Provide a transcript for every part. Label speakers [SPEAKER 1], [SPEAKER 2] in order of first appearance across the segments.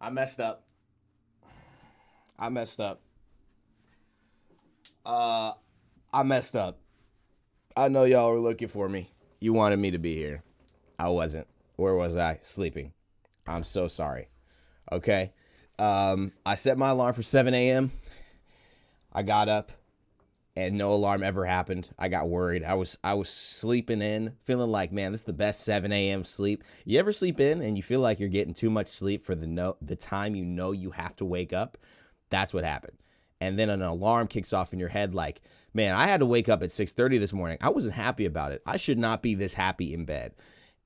[SPEAKER 1] I messed up. I messed up. I know y'all were looking for me. You wanted me to be here. I wasn't. Where was I? Sleeping. I'm so sorry. Okay. I set my alarm for 7 a.m. I got up and no alarm ever happened. I got worried. I was sleeping in, feeling like, man, this is the best 7 a.m. sleep. You ever sleep in and you feel like you're getting too much sleep for the time you know you have to wake up? That's what happened. And then an alarm kicks off in your head like, man, I had to wake up at 6:30 this morning. I wasn't happy about it. I should not be this happy in bed.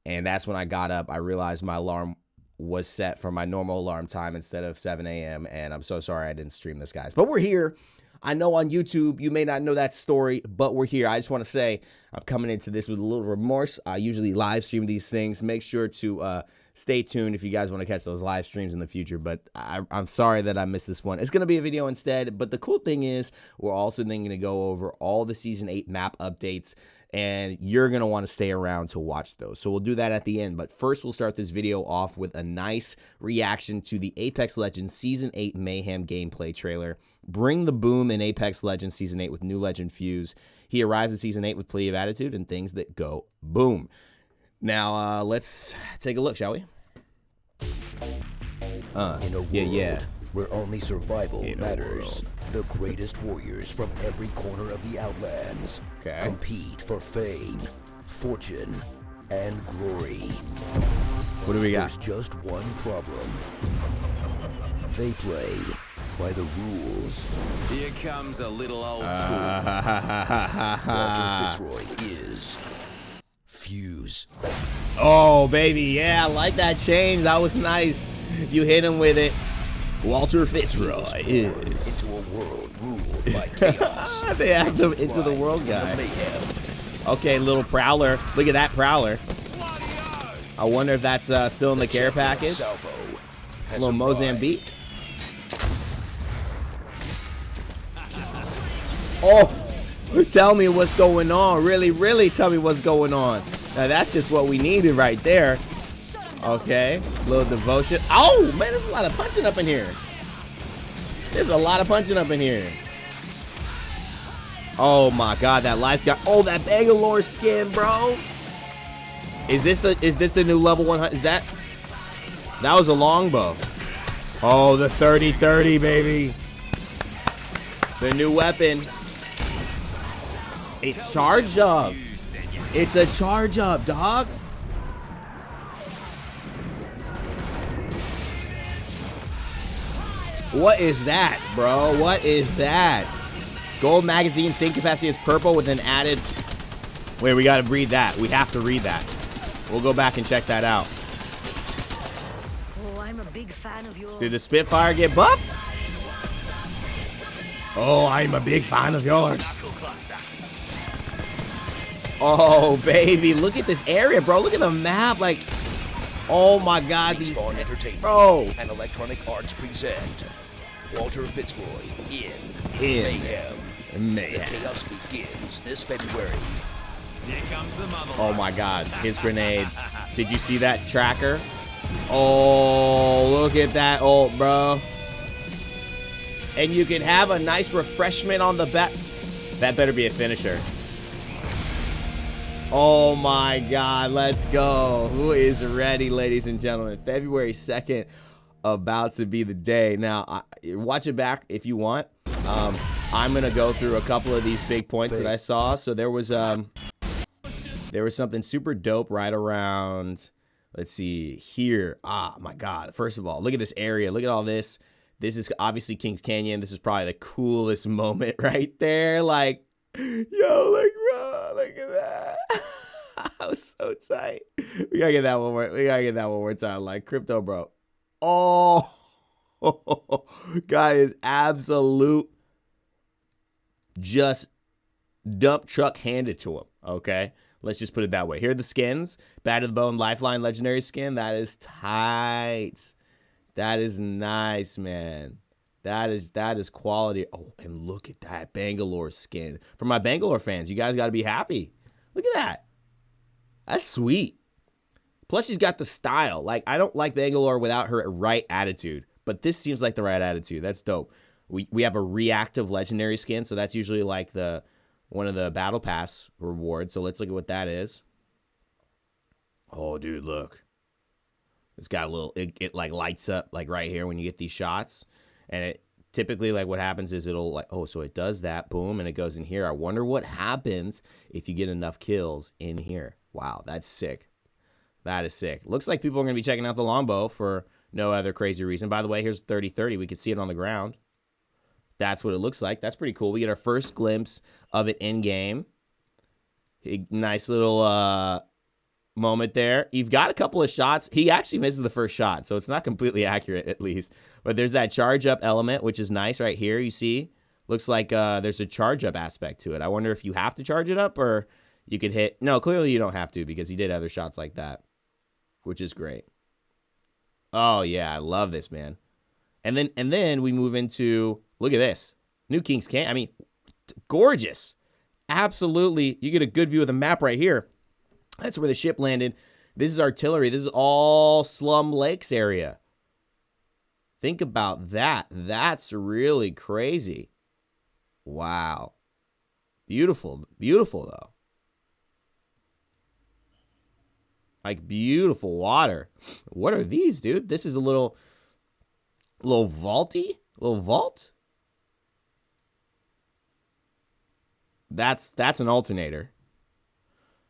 [SPEAKER 1] And that's when I got up. I realized my alarm was set for my normal alarm time instead of 7 a.m. And I'm so sorry I didn't stream this, guys. But we're here. I know on YouTube, you may not know that story, but we're here. I just want to say I'm coming into this with a little remorse. I usually live stream these things. Make sure to stay tuned if you guys want to catch those live streams in the future. But I'm sorry that I missed this one. It's going to be a video instead. But the cool thing is we're also then going to go over all the Season 8 map updates. And you're going to want to stay around to watch those. So we'll do that at the end. But first, we'll start this video off with a nice reaction to the Apex Legends Season 8 Mayhem gameplay trailer. Bring the boom in Apex Legends Season 8 with new Legend Fuse. He arrives in Season 8 with plenty of attitude and things that go boom. Now, let's take a look, shall we?
[SPEAKER 2] In a world where only survival matters, the greatest warriors from every corner of the Outlands compete for fame, fortune, and glory.
[SPEAKER 1] What do we got?
[SPEAKER 2] There's just one problem. They play by the rules.
[SPEAKER 3] Here comes a little old school.
[SPEAKER 2] Walter Fitzroy is Fuse.
[SPEAKER 1] Oh, baby, yeah, I like that change. That was nice. You hit him with it. Walter Fitzroy is
[SPEAKER 2] into a world ruled by chaos.
[SPEAKER 1] They have the into the world guy. Okay, little Prowler. Look at that Prowler. I wonder if that's still in the care package.
[SPEAKER 2] Salvo
[SPEAKER 1] A little Mozambique. Oh, tell me what's going on. Really tell me what's going on. Now, that's just what we needed right there. Okay, little devotion. Oh, man, there's a lot of punching up in here. There's a lot of punching up in here. Oh, my God, that life sky. Oh, that Bangalore skin, bro. Is this the new level 100? Is that was a longbow. Oh, the 30-30, baby. The new weapon. It's charged up. It's a charge up, dog. What is that, bro? What is that? Gold magazine, sync capacity is purple with an added... Wait, we gotta read that. We have to read that. We'll go back and check that out.
[SPEAKER 4] Oh, I'm a big fan of yours.
[SPEAKER 1] Did the Spitfire get buffed? Oh, I'm a big fan of yours. Oh, baby. Look at this area, bro. Look at the map. Like, oh, my God. These... Bro.
[SPEAKER 2] And Electronic Arts present Walter Fitzroy in
[SPEAKER 1] Mayhem.
[SPEAKER 2] The chaos begins this February.
[SPEAKER 3] Here comes the mother.
[SPEAKER 1] Oh, my God. His grenades. Did you see that tracker? Oh, look at that ult, bro. And you can have a nice refreshment on the back. That better be a finisher. Oh my God, let's go. Who is ready, ladies and gentlemen? February 2nd, about to be the day. Now, watch it back if you want. I'm gonna go through a couple of these big points that I saw. So there was something super dope right around, let's see, here. Ah, my God. First of all, look at this area. Look at all this. This is obviously Kings Canyon. This is probably the coolest moment right there. Like, yo, like, bro, look at that. That was so tight. We gotta get that one more. We gotta get that one more time. Like, crypto, bro. Oh, guy is absolute. Just dump truck handed to him. Okay, let's just put it that way. Here are the skins. Bad to the Bone, Lifeline, Legendary skin. That is tight. That is nice, man. That is quality. Oh, and look at that Bangalore skin. For my Bangalore fans, you guys got to be happy. Look at that. That's sweet. Plus, she's got the style. Like, I don't like Bangalore without her right attitude, but this seems like the right attitude. That's dope. We have a reactive legendary skin, so that's usually like one of the battle pass rewards. So let's look at what that is. Oh, dude, look. It's got a little, it like lights up like right here when you get these shots. And it typically, like, what happens is it'll like, oh, so it does that, boom, and it goes in here. I wonder what happens if you get enough kills in here. Wow, that's sick. That is sick. Looks like people are going to be checking out the longbow for no other crazy reason. By the way, here's 30-30. We can see it on the ground. That's what it looks like. That's pretty cool. We get our first glimpse of it in-game. Nice little moment there. You've got a couple of shots. He actually misses the first shot, so it's not completely accurate at least. But there's that charge-up element, which is nice right here, you see. Looks like there's a charge-up aspect to it. I wonder if you have to charge it up or you could hit. No, clearly you don't have to because he did other shots like that, which is great. Oh, yeah, I love this, man. And then we move into, look at this. New King's Canyon. I mean, gorgeous. Absolutely. You get a good view of the map right here. That's where the ship landed. This is artillery. This is all Slum Lakes area. Think about that. That's really crazy. Wow. Beautiful. Beautiful, though. Like, beautiful water. What are these, dude? This is a little vaulty? Little vault? That's an alternator.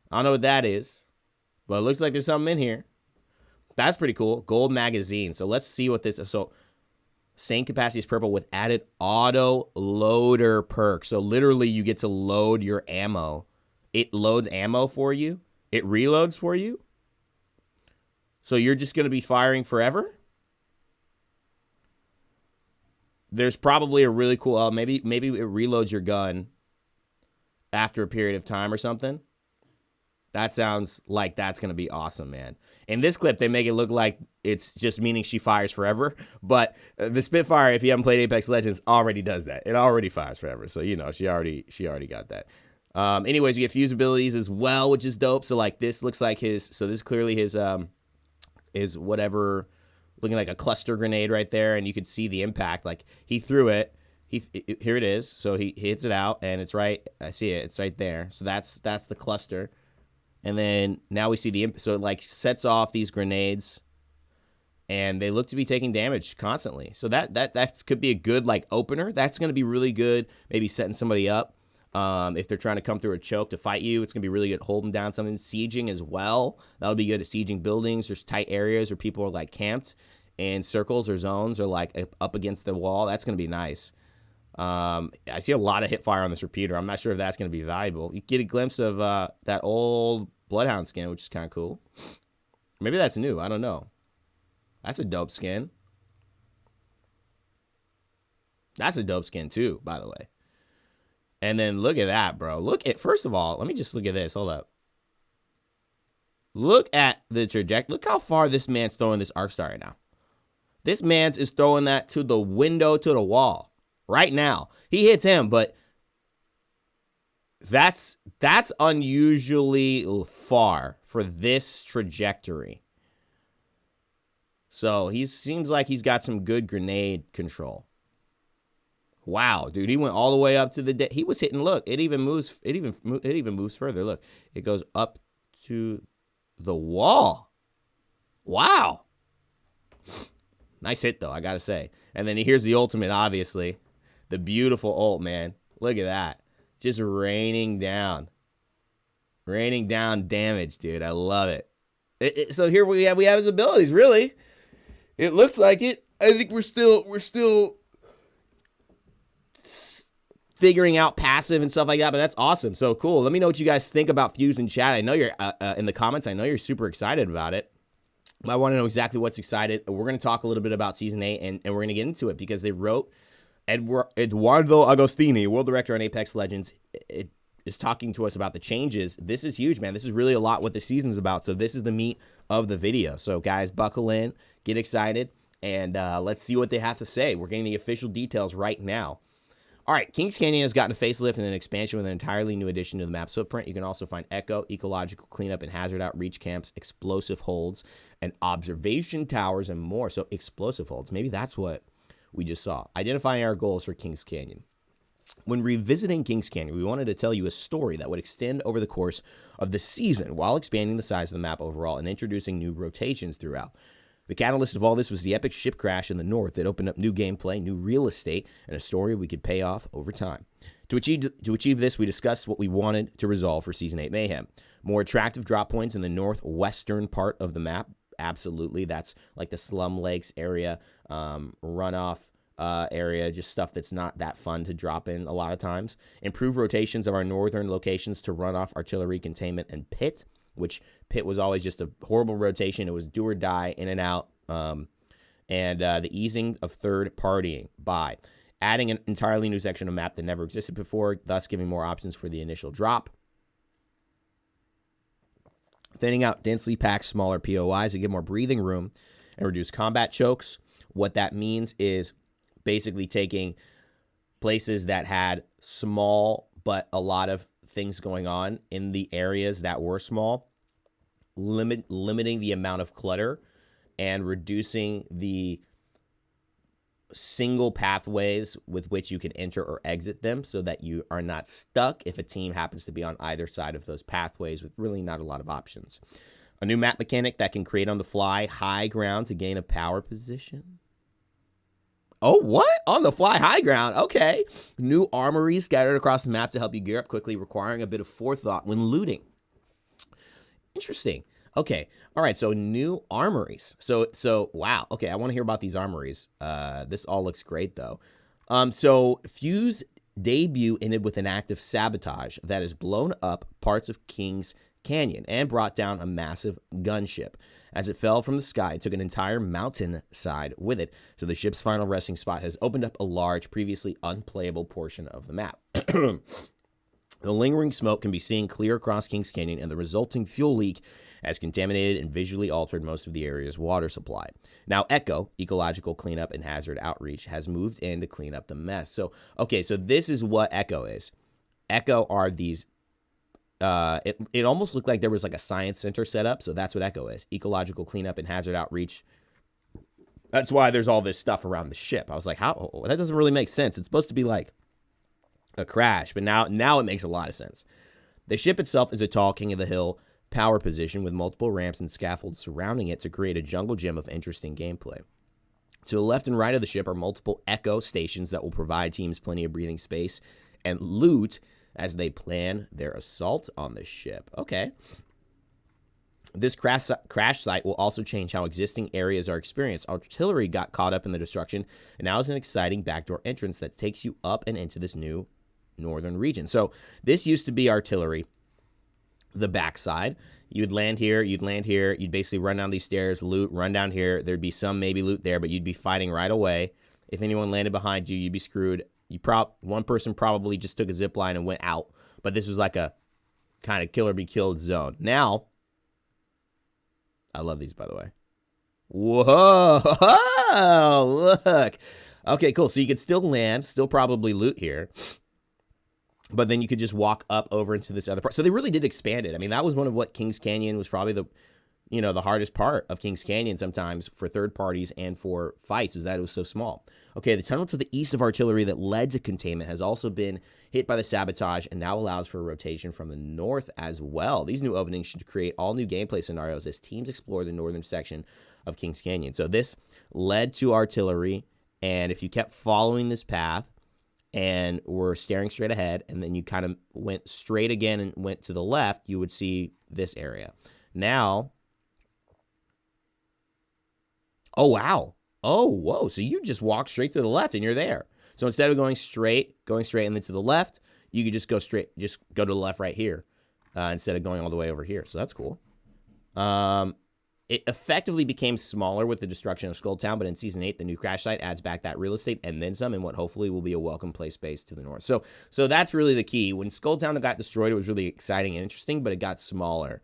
[SPEAKER 1] I don't know what that is, but it looks like there's something in here. That's pretty cool. Gold magazine. So let's see what this is. So staying capacity is purple with added auto loader perk. So literally you get to load your ammo. It loads ammo for you. It reloads for you. So you're just going to be firing forever? There's probably a really cool, maybe it reloads your gun after a period of time or something. That sounds like that's going to be awesome, man. In this clip, they make it look like it's just meaning she fires forever. But the Spitfire, if you haven't played Apex Legends, already does that. It already fires forever. So, you know, she already got that. Anyways, we get fuse abilities as well, which is dope. So, like, this looks like this is clearly his whatever, looking like a cluster grenade right there. And you could see the impact. Like, he threw it. Here it is. So he hits it out, and it's right. I see it. It's right there. So that's the cluster. And then now we see so it like sets off these grenades, and they look to be taking damage constantly. So that could be a good like opener. That's going to be really good. Maybe setting somebody up if they're trying to come through a choke to fight you. It's going to be really good holding down something. Sieging as well. That'll be good at sieging buildings. There's tight areas where people are like camped in circles or zones or like up against the wall. That's going to be nice. I see a lot of hip fire on this repeater. I'm not sure if that's going to be valuable. You get a glimpse of that old Bloodhound skin, which is kind of cool. Maybe that's new. I don't know. That's a dope skin. That's a dope skin too, by the way. And then look at that, bro. First of all, let me just look at this. Hold up. Look at the trajectory. Look how far this man's throwing this arc star right now. This man's is throwing that to the window, to the wall. Right now. He hits him, but that's unusually far for this trajectory. So he seems like he's got some good grenade control. Wow, dude, he went all the way up to he was hitting, look, it even moves further. Look, it goes up to the wall. Wow. Nice hit though, I got to say. And then here's the ultimate, obviously. The beautiful ult, man. Look at that. Just raining down. Raining down damage, dude. I love it. So here we have his abilities, really. It looks like it. I think we're still figuring out passive and stuff like that, but that's awesome. So cool. Let me know what you guys think about Fuse in chat. I know you're in the comments. I know you're super excited about it. I want to know exactly what's excited. We're going to talk a little bit about Season 8, and we're going to get into it because they wrote Eduardo Agostini, world director on Apex Legends, is talking to us about the changes. This is huge, man. This is really a lot what the season's about. So this is the meat of the video. So guys, buckle in, get excited, and let's see what they have to say. We're getting the official details right now. All right, Kings Canyon has gotten a facelift and an expansion with an entirely new addition to the map's footprint. You can also find echo, ecological cleanup and hazard outreach camps, explosive holds, and observation towers, and more. So explosive holds, maybe that's what we just saw. Identifying our goals for Kings Canyon. When revisiting Kings Canyon, we wanted to tell you a story that would extend over the course of the season while expanding the size of the map overall and introducing new rotations throughout. The catalyst of all this was the epic ship crash in the north that opened up new gameplay, new real estate, and a story we could pay off over time. To achieve this, we discussed what we wanted to resolve for Season 8 Mayhem. More attractive drop points in the northwestern part of the map. Absolutely. That's like the Slum Lakes area, runoff area, just stuff that's not that fun to drop in a lot of times. Improve rotations of our northern locations to runoff, artillery, containment, and pit, which pit was always just a horrible rotation. It was do or die, in and out. And the easing of third partying by adding an entirely new section of map that never existed before, thus giving more options for the initial drop. Thinning out densely packed smaller POIs to give more breathing room and reduce combat chokes. What that means is basically taking places that had small but a lot of things going on in the areas that were small, limiting the amount of clutter and reducing the single pathways with which you can enter or exit them so that you are not stuck if a team happens to be on either side of those pathways with really not a lot of options. A new map mechanic that can create on the fly high ground to gain a power position. Oh, what? On the fly high ground. Okay. New armories scattered across the map to help you gear up quickly, requiring a bit of forethought when looting. Interesting. Okay. All right. So new armories. So wow. Okay. I want to hear about these armories. This all looks great though. So Fuse debut ended with an act of sabotage that has blown up parts of Kings Canyon and brought down a massive gunship. As it fell from the sky, it took an entire mountain side with it, so the ship's final resting spot has opened up a large, previously unplayable portion of the map. The lingering smoke can be seen clear across Kings Canyon, and the resulting fuel leak has contaminated and visually altered most of the area's water supply. Now, Echo, ecological cleanup and hazard outreach, has moved in to clean up the mess. So, okay, so this is what Echo is. Echo are these it almost looked like there was like a science center set up, so that's what Echo is. Ecological cleanup and hazard outreach. That's why there's all this stuff around the ship. I was like, how? That doesn't really make sense. It's supposed to be like a crash, but now it makes a lot of sense. The ship itself is a tall king of the hill power position with multiple ramps and scaffolds surrounding it to create a jungle gym of interesting gameplay. To the left and right of the ship are multiple Echo stations that will provide teams plenty of breathing space and loot as they plan their assault on the ship. Okay. This crash site will also change how existing areas are experienced. Artillery got caught up in the destruction, and now is an exciting backdoor entrance that takes you up and into this new northern region. So this used to be artillery, the backside. You'd land here, you'd basically run down these stairs, loot, run down here. There'd be some maybe loot there, but you'd be fighting right away. If anyone landed behind you, you'd be screwed. One person probably just took a zip line and went out, but this was like a kind of kill or be killed zone. Now, I love these, by the way. Whoa, look. Okay, cool. So you could still land, still probably loot here, but then you could just walk up over into this other part. So they really did expand it. I mean, that was one of what Kings Canyon was probably the hardest part of Kings Canyon sometimes for third parties and for fights, was that it was so small. Okay, the tunnel to the east of artillery that led to containment has also been hit by the sabotage and now allows for a rotation from the north as well. These new openings should create all new gameplay scenarios as teams explore the northern section of Kings Canyon. So this led to artillery, and if you kept following this path and were staring straight ahead, and then you kind of went straight again and went to the left, you would see this area. Now, oh, wow. Oh, whoa. So you just walk straight to the left and you're there. So instead of going straight and then to the left, you could just go straight, just go to the left right here instead of going all the way over here. So that's cool. It effectively became smaller with the destruction of Skull Town, but in Season 8, the new crash site adds back that real estate and then some in what hopefully will be a welcome play space to the north. So that's really the key. When Skull Town got destroyed, it was really exciting and interesting, but it got smaller.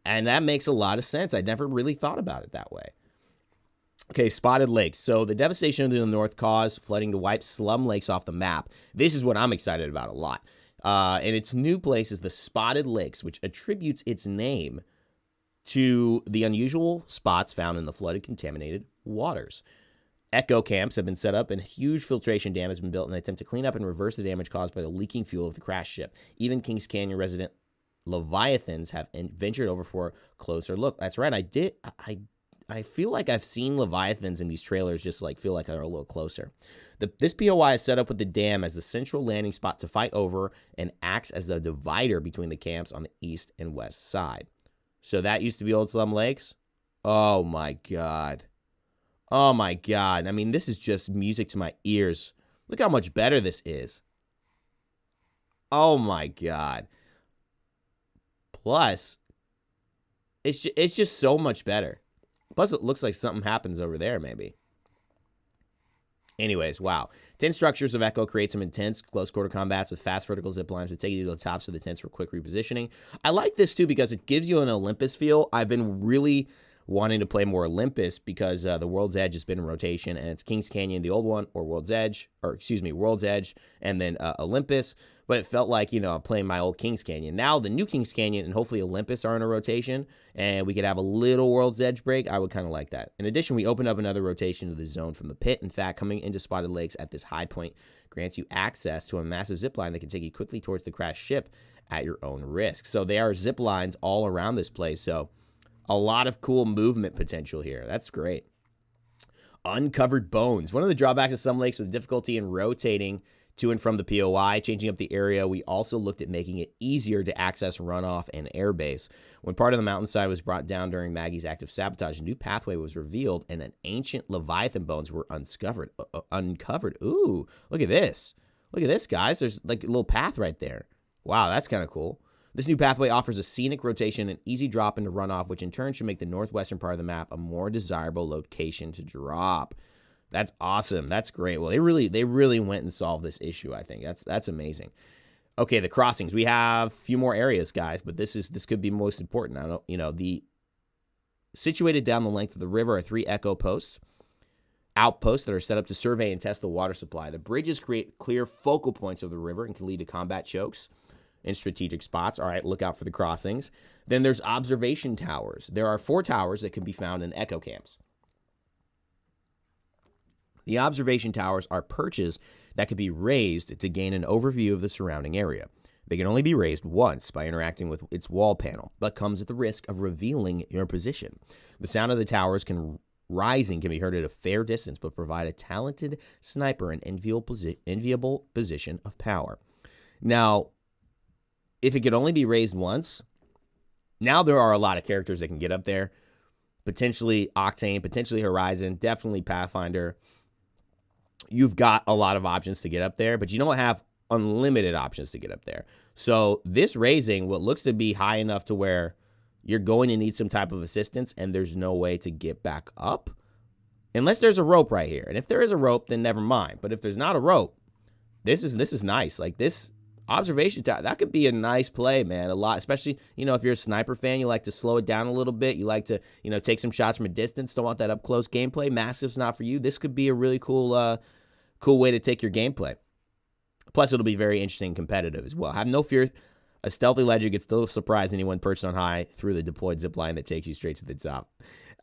[SPEAKER 1] And that makes a lot of sense. I never really thought about it that way. Okay, spotted lakes. So the devastation of the north caused flooding to wipe slum lakes off the map. This is what I'm excited about a lot. And its new place is the Spotted Lakes, which attributes its name to the unusual spots found in the flooded, contaminated waters. Echo camps have been set up, and huge filtration dam has been built in an attempt to clean up and reverse the damage caused by the leaking fuel of the crash ship. Even Kings Canyon resident Leviathans have ventured over for a closer look. That's right, I feel like I've seen Leviathans in these trailers, just like feel like they're a little closer. This POI is set up with the dam as the central landing spot to fight over and acts as a divider between the camps on the east and west side. So that used to be Old Slum Lakes? Oh my God. Oh my God. I mean, this is just music to my ears. Look how much better this is. Oh my God. Plus, it's just so much better. Plus, it looks like something happens over there, maybe. Anyways, wow. Tent structures of Echo create some intense close-quarter combats with fast vertical zip lines that take you to the tops of the tents for quick repositioning. I like this, too, because it gives you an Olympus feel. I've been really wanting to play more Olympus because the World's Edge has been in rotation, and it's Kings Canyon, the old one, or World's Edge, and then Olympus. But it felt like, I'm playing my old Kings Canyon. Now the new Kings Canyon and hopefully Olympus are in a rotation, and we could have a little World's Edge break. I would kind of like that. In addition, we opened up another rotation to the zone from the pit. In fact, coming into Spotted Lakes at this high point grants you access to a massive zip line that can take you quickly towards the crashed ship at your own risk. So there are zip lines all around this place. So a lot of cool movement potential here. That's great. Uncovered bones. One of the drawbacks of some lakes was the difficulty in rotating to and from the POI, changing up the area. We also looked at making it easier to access runoff and airbase. When part of the mountainside was brought down during Maggie's active sabotage, a new pathway was revealed, and an ancient Leviathan bones were uncovered. Ooh, look at this. Look at this, guys. There's like a little path right there. Wow, that's kind of cool. This new pathway offers a scenic rotation and easy drop into runoff, which in turn should make the northwestern part of the map a more desirable location to drop. That's awesome. That's great. Well, they really went and solved this issue, I think. That's amazing. Okay, the crossings. We have a few more areas, guys, but this could be most important. I don't, the situated down the length of the river are 3 Echo outposts that are set up to survey and test the water supply. The bridges create clear focal points of the river and can lead to combat chokes in strategic spots. All right, look out for the crossings. Then there's observation towers. There are 4 towers that can be found in Echo camps. The observation towers are perches that can be raised to gain an overview of the surrounding area. They can only be raised once by interacting with its wall panel, but comes at the risk of revealing your position. The sound of the towers rising can be heard at a fair distance, but provide a talented sniper an enviable position of power. Now, if it could only be raised once, now there are a lot of characters that can get up there. Potentially Octane, potentially Horizon, definitely Pathfinder. You've got a lot of options to get up there, but you don't have unlimited options to get up there. So this raising, what looks to be high enough to where you're going to need some type of assistance and there's no way to get back up, unless there's a rope right here. And if there is a rope, then never mind. But if there's not a rope, this is nice. Like this observation tower, that could be a nice play, man. A lot, especially, if you're a sniper fan, you like to slow it down a little bit. You like to, take some shots from a distance. Don't want that up close gameplay. Massive's not for you. This could be a really cool way to take your gameplay. Plus, it'll be very interesting and competitive as well. Have no fear. A stealthy ledger could still surprise anyone perched on high through the deployed zipline that takes you straight to the top.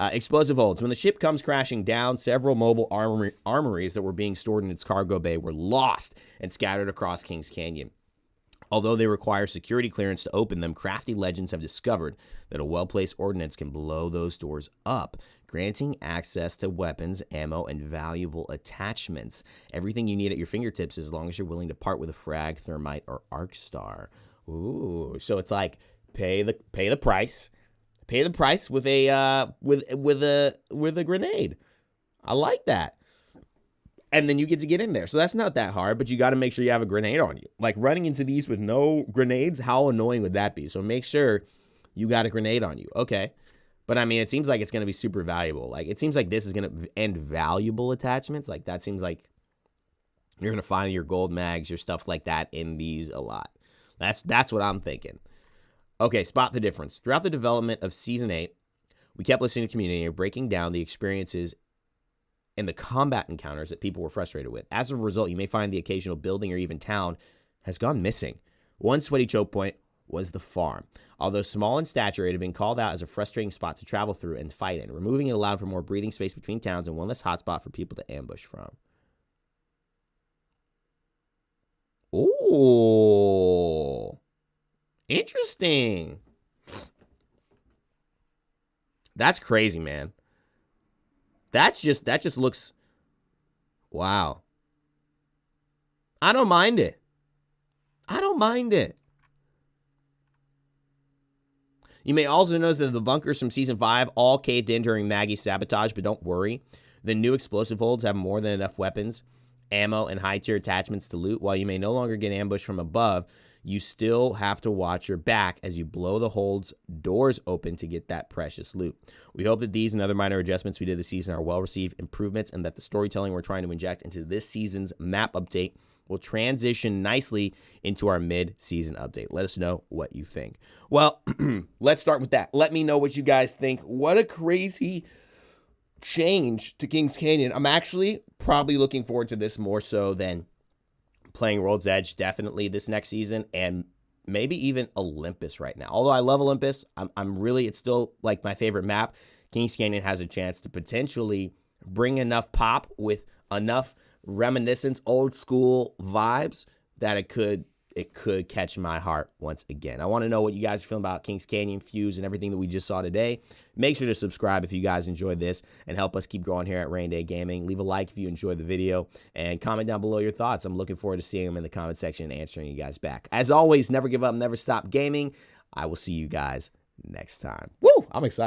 [SPEAKER 1] Explosive holds. When the ship comes crashing down, several mobile armories that were being stored in its cargo bay were lost and scattered across Kings Canyon. Although they require security clearance to open them, crafty legends have discovered that a well-placed ordnance can blow those doors up, granting access to weapons, ammo, and valuable attachments. Everything you need at your fingertips as long as you're willing to part with a frag, thermite, or arc star. Ooh, so it's like pay the price with a grenade. I like that. And then you get to get in there. So that's not that hard, but you got to make sure you have a grenade on you. Like running into these with no grenades, how annoying would that be? So make sure you got a grenade on you. Okay. But I mean, it seems like it's going to be super valuable. Like it seems like this is going to end valuable attachments. Like that seems like you're going to find your gold mags, your stuff like that in these a lot. That's what I'm thinking. Okay, spot the difference. Throughout the development of Season 8, we kept listening to the community and breaking down the experiences and the combat encounters that people were frustrated with. As a result, you may find the occasional building or even town has gone missing. One sweaty choke point was the farm. Although small in stature, it had been called out as a frustrating spot to travel through and fight in. Removing it allowed for more breathing space between towns and one less hotspot for people to ambush from. Ooh. Interesting. That's crazy, man. That just looks, wow. I don't mind it. I don't mind it. You may also notice that the bunkers from Season 5 all caved in during Maggie's sabotage, but don't worry. The new explosive holds have more than enough weapons, ammo, and high-tier attachments to loot. While you may no longer get ambushed from above, you still have to watch your back as you blow the hold's doors open to get that precious loot. We hope that these and other minor adjustments we did this season are well-received improvements, and that the storytelling we're trying to inject into this season's map update will transition nicely into our mid-season update. Let us know what you think. Well, let's start with that. Let me know what you guys think. What a crazy change to Kings Canyon. I'm actually probably looking forward to this more so than playing World's Edge, definitely this next season, and maybe even Olympus right now. Although I love Olympus, it's still like my favorite map. Kings Canyon has a chance to potentially bring enough pop with enough reminiscence, old school vibes that it could catch my heart once again. I want to know what you guys are feeling about Kings Canyon, Fuse, and everything that we just saw today. Make sure to subscribe if you guys enjoyed this and help us keep growing here at Raynday Gaming. Leave a like if you enjoyed the video and comment down below your thoughts. I'm looking forward to seeing them in the comment section and answering you guys back. As always, never give up, never stop gaming. I will see you guys next time. Woo! I'm excited.